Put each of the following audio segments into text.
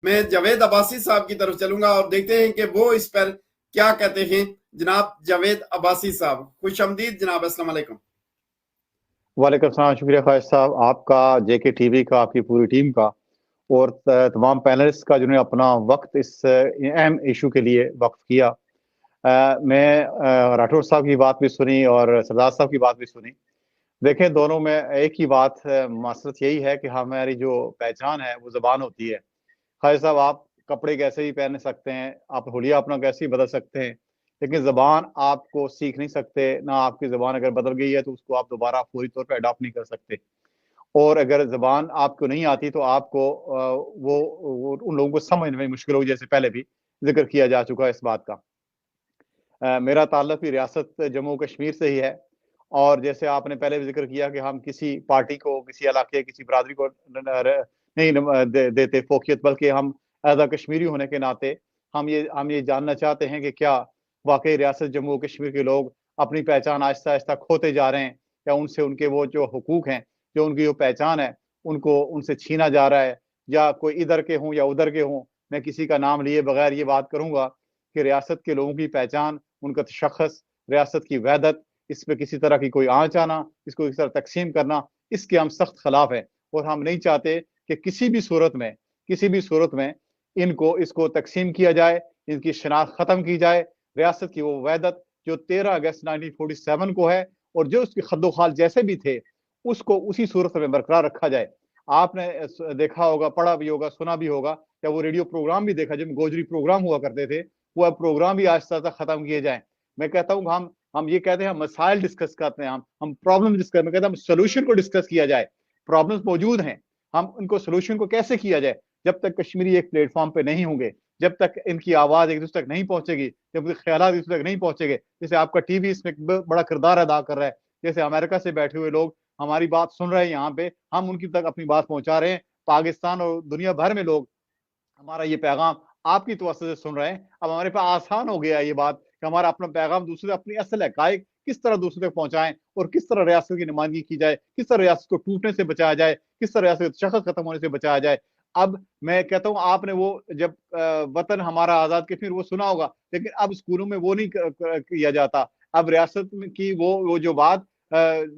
میں جاوید عباسی صاحب کی طرف چلوں گا اور دیکھتے ہیں کہ وہ اس پر کیا کہتے ہیں۔ جناب جاوید عباسی صاحب، خوش آمدید جناب، السلام علیکم۔ وعلیکم السلام، شکریہ خواجہ صاحب آپ کا، جے کے ٹی وی کا، آپ کی پوری ٹیم کا، اور تمام پینلسٹ کا جنہوں نے اپنا وقت اس اہم ایشو کے لیے وقف کیا۔ میں راٹھور صاحب کی بات بھی سنی اور سردار صاحب کی بات بھی سنی۔ دیکھیں، دونوں میں ایک ہی بات معصرت یہی ہے کہ ہماری جو پہچان ہے وہ زبان ہوتی ہے۔ خواجہ صاحب، آپ کپڑے کیسے بھی پہن سکتے ہیں، آپ حلیہ اپنا کیسے بھی بدل سکتے ہیں، لیکن زبان آپ کو سیکھ نہیں سکتے۔ نہ آپ کی زبان اگر بدل گئی ہے تو اس کو آپ دوبارہ فوری طور پہ اڈاپٹ نہیں کر سکتے، اور اگر زبان آپ کو نہیں آتی تو آپ کو وہ ان لوگوں کو سمجھنے میں مشکل ہوگی، جیسے پہلے بھی ذکر کیا جا چکا ہے اس بات کا۔ میرا تعلق بھی ریاست جموں کشمیر سے ہی ہے، اور جیسے آپ نے پہلے بھی ذکر کیا کہ ہم کسی پارٹی کو، کسی علاقے، کسی برادری کو نہیں دیتے فوقیت، بلکہ ہم ایز اے کشمیری ہونے کے ناطے ہم یہ جاننا چاہتے ہیں کہ کیا واقعی ریاست جموں کشمیر کے لوگ اپنی پہچان آہستہ آہستہ کھوتے جا رہے ہیں، یا ان سے ان کے وہ جو حقوق ہیں، جو ان کی جو پہچان ہے، ان سے چھینا جا رہا ہے، یا کوئی ادھر کے ہوں یا ادھر کے ہوں۔ میں کسی کا نام لیے بغیر یہ بات کروں گا کہ ریاست کے لوگوں کی پہچان، ان کا تشخص، ریاست کی وحدت، اس پہ کسی طرح کی کوئی آنچ آنا، اس کو کسی طرح تقسیم کرنا، اس کے ہم سخت خلاف ہیں، اور ہم نہیں چاہتے کہ کسی بھی صورت میں اس کو تقسیم کیا جائے، ان کی شناخت ختم کی جائے۔ ریاست کی وہ وحدت جو 13 اگست 1947 کو ہے، اور جو اس کی خد و خال جیسے بھی تھے، اس کو اسی صورت میں برقرار رکھا جائے۔ آپ نے دیکھا ہوگا، پڑھا بھی ہوگا، سنا بھی ہوگا، یا وہ ریڈیو پروگرام بھی دیکھا جب گوجری پروگرام ہوا کرتے تھے، وہ اب پروگرام بھی آہستہ آہستہ ختم کیے جائیں۔ میں کہتا ہوں کہ ہم یہ کہتے ہیں، ہم مسائل ڈسکس کرتے ہیں، ہم پرابلم ڈسکس، میں کہتا ہوں سولوشن کو ڈسکس کیا جائے۔ پرابلمز موجود ہیں، ہم ان کو سولوشن کو کیسے کیا جائے۔ جب تک کشمیری ایک پلیٹ فارم پہ نہیں ہوں گے، جب تک ان کی آواز ایک دوسرے تک نہیں پہنچے گی، جب ان کے خیالات ایک دوسرے تک نہیں پہنچے گے، جیسے آپ کا ٹی وی اس میں بڑا کردار ادا کر رہا ہے، جیسے امریکہ سے بیٹھے ہوئے لوگ ہماری بات سن رہے ہیں، یہاں پہ ہم ان کی تک اپنی بات پہنچا رہے ہیں، پاکستان اور دنیا بھر میں لوگ ہمارا یہ پیغام آپ کی توسط سے سن رہے ہیں۔ اب ہمارے پاس آسان ہو گیا یہ بات کہ ہمارا اپنا پیغام دوسرے، اپنی اصل حقائق کس طرح دوسرے تک پہنچائیں، اور کس طرح ریاست کی نمائندگی کی جائے، کس طرح ریاست کو ٹوٹنے سے بچایا جائے، کس طرح ریاست کے شخص ختم ہونے سے بچایا جائے۔ اب میں کہتا ہوں، آپ نے وہ جب وطن ہمارا آزاد کشمیر وہ سنا ہوگا، لیکن اب اسکولوں میں وہ نہیں کیا جاتا۔ اب ریاست کی وہ جو بات،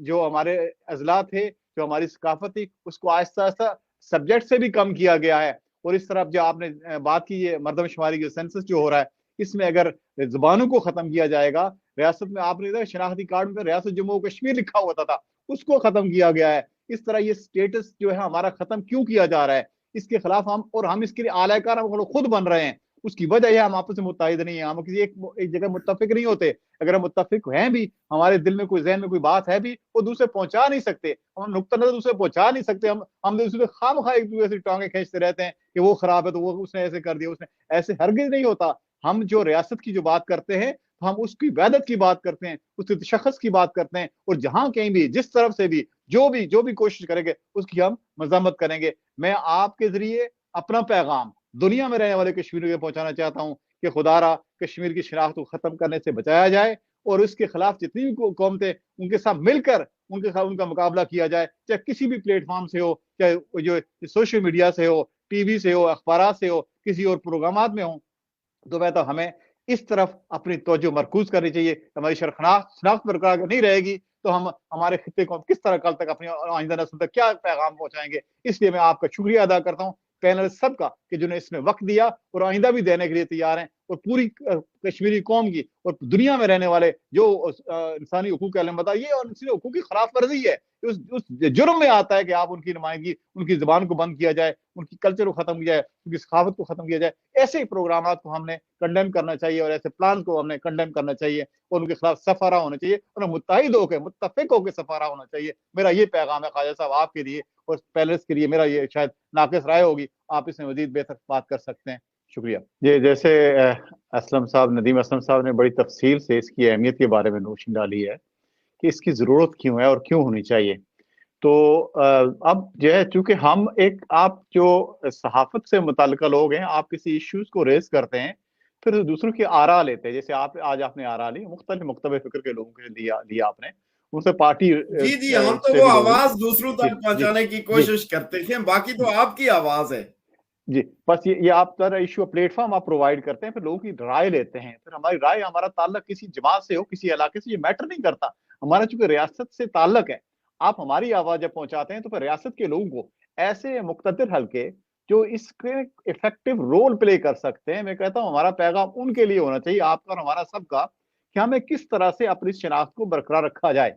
جو ہمارے اضلاع تھے، جو ہماری ثقافت تھی، اس کو آہستہ آہستہ سبجیکٹ سے بھی کم کیا گیا ہے۔ اور اس طرح جو آپ نے بات کی، یہ مردم شماری کے سینسس جو ہو رہا ہے، اس میں اگر زبانوں کو ختم کیا جائے گا، ریاست میں آپ نے دیکھا شناختی کارڈ میں ریاست جموں کشمیر لکھا ہوتا تھا، اس کو ختم کیا گیا ہے۔ اس طرح یہ سٹیٹس جو ہے ہمارا ختم کیوں کیا جا رہا ہے، اس کے خلاف ہم اس کے لیے اعلی کار ہم خود بن رہے ہیں۔ اس کی وجہ یہ ہم آپس میں متحد نہیں ہیں، ہم کسی ایک جگہ متفق نہیں ہوتے۔ اگر ہم متفق ہیں بھی، ہمارے دل میں کوئی، ذہن میں کوئی بات ہے بھی، وہ دوسرے پہنچا نہیں سکتے، ہم نقطہ نظر دوسرے پہنچا نہیں سکتے۔ ہم دوسرے خواہ ایک دوسرے سے ٹانگیں کھینچتے رہتے ہیں کہ وہ خراب ہے تو وہ اس نے ایسے کر دیا، اس نے ایسے ہرگز نہیں ہوتا۔ ہم جو ریاست کی جو بات کرتے ہیں، ہم اس کی وحدت کی بات کرتے ہیں، اس کے تشخص کی بات کرتے ہیں، اور جہاں کہیں بھی، جس طرف سے بھی جو بھی کوشش کریں گے، اس کی ہم مذمت کریں گے۔ میں آپ کے ذریعے اپنا پیغام دنیا میں رہنے والے کشمیریوں کو پہنچانا چاہتا ہوں کہ خدا را کشمیر کی شناخت کو ختم کرنے سے بچایا جائے، اور اس کے خلاف جتنی بھی قومیں ان کے ساتھ مل کر ان کا مقابلہ کیا جائے، چاہے کسی بھی پلیٹ فارم سے ہو، چاہے جو سوشل میڈیا سے ہو، ٹی وی سے ہو، اخبارات سے ہو، کسی اور پروگرامات میں ہوں۔ تو میں تو ہمیں اس طرف اپنی توجہ مرکوز کرنی چاہیے۔ ہماری شناخت برقرار نہیں رہے گی تو ہم ہمارے خطے کو کس طرح کل تک اپنی آئندہ نسل تک کیا پیغام پہنچائیں گے۔ اس لیے میں آپ کا شکریہ ادا کرتا ہوں، پینل سب کا، کہ جنہوں نے اس میں وقت دیا اور آئندہ بھی دینے کے لیے تیار ہیں، اور پوری کشمیری قوم کی اور دنیا میں رہنے والے جو انسانی حقوق کا علم بتا، یہ اور انسانی حقوق کی خلاف ورزی ہے۔ اس جرم میں آتا ہے کہ آپ ان کی نمائندگی، ان کی زبان کو بند کیا جائے، ان کی کلچر کو ختم کیا جائے، ان کی ثقافت کو ختم کیا جائے۔ ایسے پروگرامات کو ہم نے کنڈیم کرنا چاہیے، اور ایسے پلان کو ہم نے کنڈیم کرنا چاہیے، اور ان کے خلاف سفارہ ہونا چاہیے، اور متحد ہو کے، متفق ہو کے سفارہ ہونا چاہیے۔ میرا یہ پیغام ہے خواجہ صاحب آپ کے لیے، اور پیلس کے لیے میرا یہ شاید ناقص رائے ہوگی، آپ اس میں مزید بہتر بات کر سکتے ہیں۔ شکریہ جی۔ جیسے اسلم صاحب، ندیم اسلم صاحب نے بڑی تفصیل سے اس کی اہمیت کے بارے میں روشنی ڈالی ہے کہ اس کی ضرورت کیوں ہے اور کیوں ہونی چاہیے۔ تو اب جو ہے، چونکہ آپ جو صحافت سے متعلقہ لوگ ہیں، آپ کسی ایشوز کو ریز کرتے ہیں، پھر دوسروں کی آرا لیتے ہیں۔ جیسے آج آپ نے آرا لی، مختلف مکتب فکر کے لوگوں کے لیا آپ نے، ان سے پارٹی جی ہم تو سے وہ بھی لوگ ہیں۔ آواز دوسروں جی تک جی پہنچانے کی جی کوشش کرتے ہیں، باقی تو آپ کی آواز ہے۔ جی بس یہ آپ ذرا ایشو پلیٹ فارم آپ پرووائڈ کرتے ہیں، پھر لوگوں کی رائے لیتے ہیں، پھر ہماری رائے، ہمارا تعلق کسی جماعت سے ہو، کسی علاقے سے، یہ میٹر نہیں کرتا، ہمارا چونکہ ریاست سے تعلق ہے، آپ ہماری آواز جب پہنچاتے ہیں تو پھر ریاست کے لوگوں کو، ایسے مقتدر حلقے جو اس کے افیکٹو رول پلے کر سکتے ہیں، میں کہتا ہوں ہمارا پیغام ان کے لیے ہونا چاہیے، آپ کا اور ہمارا سب کا، کہ ہمیں کس طرح سے اپنی شناخت کو برقرار رکھا جائے،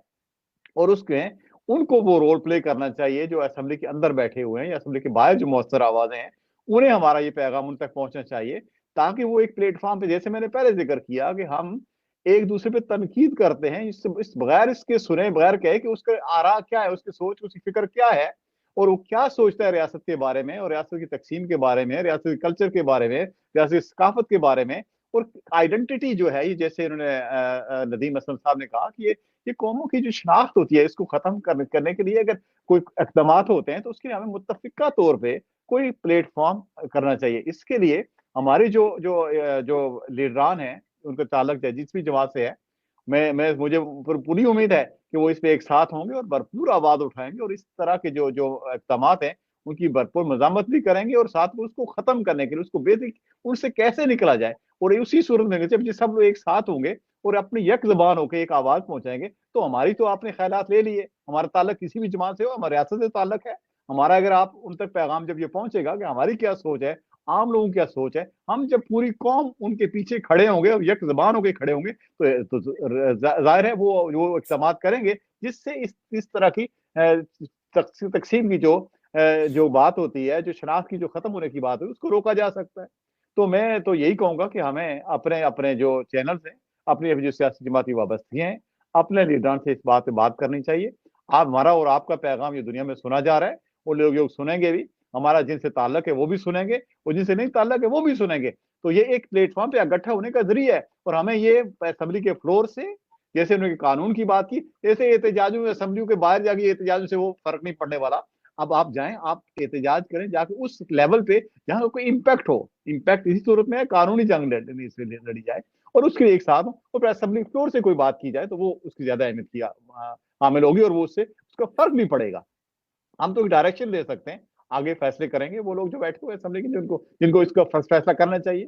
اور اس کے ان کو وہ رول پلے کرنا چاہیے جو اسمبلی کے اندر بیٹھے ہوئے ہیں یا اسمبلی کے باہر جو مؤثر آوازیں ہیں، انہیں ہمارا یہ پیغام ان تک پہنچنا چاہیے، تاکہ وہ ایک پلیٹ فارم پہ، جیسے میں نے پہلے ذکر کیا کہ ہم ایک دوسرے پہ تنقید کرتے ہیں، بغیر اس کے سنے، بغیر کہے کہ اس کا آرا کیا ہے، اس کی سوچ، اس کی فکر کیا ہے، اور وہ کیا سوچتا ہے ریاست کے بارے میں، اور ریاست کی تقسیم کے بارے میں، ریاست کے کلچر کے بارے میں، ریاست کی ثقافت کے بارے میں، اور آئیڈینٹی جو ہے، یہ جیسے انہوں نے ندیم اسلم صاحب نے کہا کہ یہ قوموں کی جو شناخت ہوتی ہے، اس کو ختم کرنے کے لیے اگر کوئی اقدامات ہوتے ہیں تو اس کے لیے ہمیں متفقہ طور پہ کوئی پلیٹ فارم کرنا چاہیے۔ اس کے لیے ہماری جو لیڈران ہیں، ان کا تعلق جس بھی جماعت سے ہے، مجھے پوری امید ہے کہ وہ اس پہ ایک ساتھ ہوں گے اور بھرپور آواز اٹھائیں گے، اور اس طرح کے جو اقدامات ہیں ان کی بھرپور مذمت بھی کریں گے، اور ساتھ میں اس کو ختم کرنے کے لیے، اس کو ان سے کیسے نکلا جائے، اور اسی صورت میں جب سب لوگ ایک ساتھ ہوں گے اور اپنی یک زبان ہو کے ایک آواز پہنچائیں گے، تو ہماری تو آپ نے خیالات لے لیے، ہمارا تعلق کسی بھی جماعت سے ہو، ہمارا ریاست سے تعلق ہے، ہمارا اگر آپ ان تک پیغام جب یہ پہنچے گا کہ ہماری کیا سوچ ہے، عام لوگوں کیا سوچ ہے، ہم جب پوری قوم ان کے پیچھے کھڑے ہوں گے اور یک زبان ہو کے کھڑے ہوں گے، تو ظاہر ہے وہ اقدامات کریں گے جس سے اس طرح کی تقسیم کی جو بات ہوتی ہے، جو شناخت کی جو ختم ہونے کی بات ہے، اس کو روکا جا سکتا ہے۔ تو میں تو یہی کہوں گا کہ ہمیں اپنے جو چینلز ہیں، اپنی جو سیاسی جماعتی وابستگی ہیں، اپنے لیڈران سے اس بات پہ بات کرنی چاہیے۔ ہمارا اور آپ کا پیغام یہ دنیا میں سنا جا رہا ہے، وہ لوگ سنیں گے بھی، ہمارا جن سے تعلق ہے وہ بھی سنیں گے، اور جن سے نہیں تعلق ہے وہ بھی سنیں گے، تو یہ ایک پلیٹ فارم پہ اکٹھا ہونے کا ذریعہ ہے، اور ہمیں یہ اسمبلی کے فلور سے، جیسے انہوں نے قانون کی بات کی، ایسے احتجاجوں، اسمبلیوں کے باہر جا کے احتجاجوں سے وہ فرق نہیں پڑنے والا۔ اب آپ جائیں، آپ احتجاج کریں جا کے اس لیول پہ جہاں کوئی امپیکٹ ہو، امپیکٹ اسی صورت میں ہے قانونی جنگ لڑی جائے، اور اس کے لیے ایک ساتھ ہوں، اور پھر اسمبلی فلور سے کوئی بات کی جائے تو وہ اس کی زیادہ اہمیت کی حامل ہوگی، اور وہ اس سے اس کا فرق نہیں پڑے گا۔ ہم تو ڈائریکشن دے سکتے ہیں، آگے فیصلے کریں گے وہ لوگ جو بیٹھے ہوئے اسمبلی کے، جن کو اس کا فیصلہ کرنا چاہیے۔